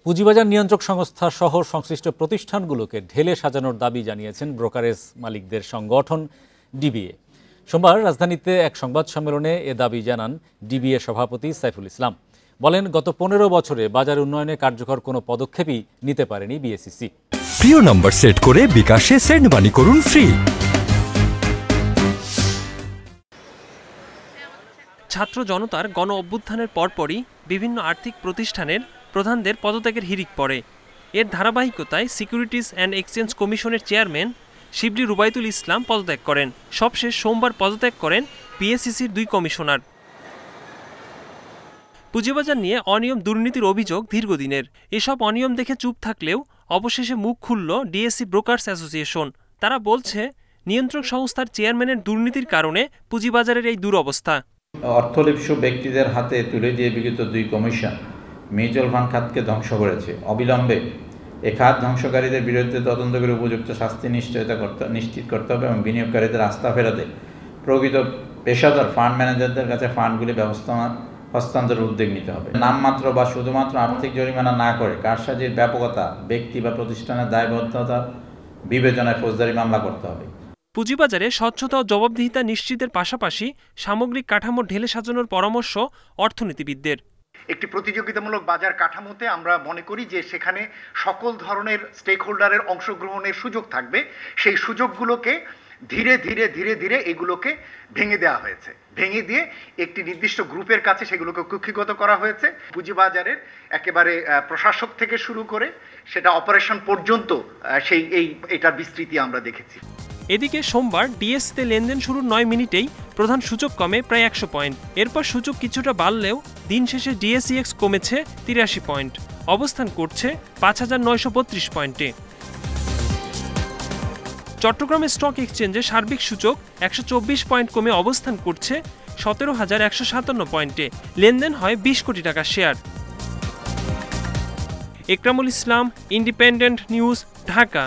পুঁজিবাজার নিয়ন্ত্রক সংস্থা সহ সংশ্লিষ্ট প্রতিষ্ঠানগুলোকে ঢেলে সাজানোর দাবি জানিয়েছেন ব্রোকারেজ মালিকদের সংগঠন ডিবিএ। সোমবার রাজধানীতে এক সংবাদ সম্মেলনে এ দাবি জানান ডিবিএ সভাপতি সাইফুল ইসলাম। বলেন, গত 15 বছরে বাজার উন্নয়নে কার্যকর কোনো পদক্ষেপই নিতে পারেনি বিএসইসি। প্রিয় নম্বর সেট করে বিকাশে সেন্ড মানি করুন ফ্রি। ছাত্র জনতার গণ অভ্যুত্থানের পরপরই বিভিন্ন আর্থিক প্রতিষ্ঠানের প্রধানদের পদত্যাগের হিড়িক পড়ে। এর ধারাবাহিকতায় সিকিউরিটিজ অ্যান্ড এক্সচেঞ্জ কমিশনের চেয়ারম্যান শিবলি রুবাইতুল ইসলাম পদত্যাগ করেন। সবশেষ সোমবার পদত্যাগ করেন বিএসইসির 2 কমিশনার। পুঁজিবাজার নিয়ে অনিয়ম দুর্নীতির অভিযোগ দীর্ঘদিনের। এসব অনিয়ম দেখে চুপ থাকলেও অবশেষে মুখ খুলল ডিএসসি ব্রোকার্স অ্যাসোসিয়েশন। তারা বলছে, নিয়ন্ত্রক সংস্থার চেয়ারম্যানের দুর্নীতির কারণে পুঁজিবাজারের এই দুরবস্থা। অর্থলিপ্সু ব্যক্তিদের হাতে তুলে দিয়ে বিগত 2 কমিশন মিউচুয়াল ফান্ড খাতকে ধ্বংস করেছে। অবিলম্বে এ খাত ধ্বংসকারীদের বিরুদ্ধে তদন্ত করে উপযুক্ত শাস্তি নিশ্চিত করতে হবে এবং বিনিয়োগকারীদের আস্থা ফেরাতে প্রকৃত পেশাদার ফান্ড ম্যানেজারদের কাছে ফান্ডগুলি হস্তান্তরের উদ্যোগ নিতে হবে। নামমাত্র বা শুধুমাত্র আর্থিক জরিমানা না করে কারসাজির ব্যাপকতা, ব্যক্তি বা প্রতিষ্ঠানের দায়বদ্ধতা বিবেচনায় ফৌজদারি মামলা করতে হবে। পুঁজিবাজারে স্বচ্ছতা ও জবাবদিহিতা নিশ্চিতের পাশাপাশি সামগ্রিক কাঠামো ঢেলে সাজানোর পরামর্শ অর্থনীতিবিদদের। একটি প্রতিযোগিতামূলক বাজার কাঠামোতে আমরা মনে করি যে সেখানে সকল ধরনের স্টেক হোল্ডারের অংশগ্রহণের সুযোগ থাকবে। সেই সুযোগগুলোকে ধীরে ধীরে এগুলোকে ভেঙে দেওয়া হয়েছে। ভেঙে দিয়ে একটি নির্দিষ্ট গ্রুপের কাছে সেগুলোকে কুক্ষিগত করা হয়েছে। পুঁজিবাজারের একেবারে প্রশাসক থেকে শুরু করে সেটা অপারেশন পর্যন্ত এটার বিস্তৃতি আমরা দেখেছি। এদিকে সোমবার ডিএসসিতে লেনদেন শুরুর 9 মিনিটেই প্রধান সূচক কমে প্রায় 100 পয়েন্ট। এরপর সূচক কিছুটা বাড়লেও দিন শেষে ডিএসইএক্স কমেছে 83 পয়েন্ট, অবস্থান করছে 5932 পয়েন্টে। চট্টগ্রামের স্টক এক্সচেঞ্জে সার্বিক সূচক 124 পয়েন্ট কমে অবস্থান করছে 17157 পয়েন্টে। লেনদেন হয় 20 কোটি টাকার শেয়ার। একরামুল ইসলাম, ইন্ডিপেন্ডেন্ট নিউজ, ঢাকা।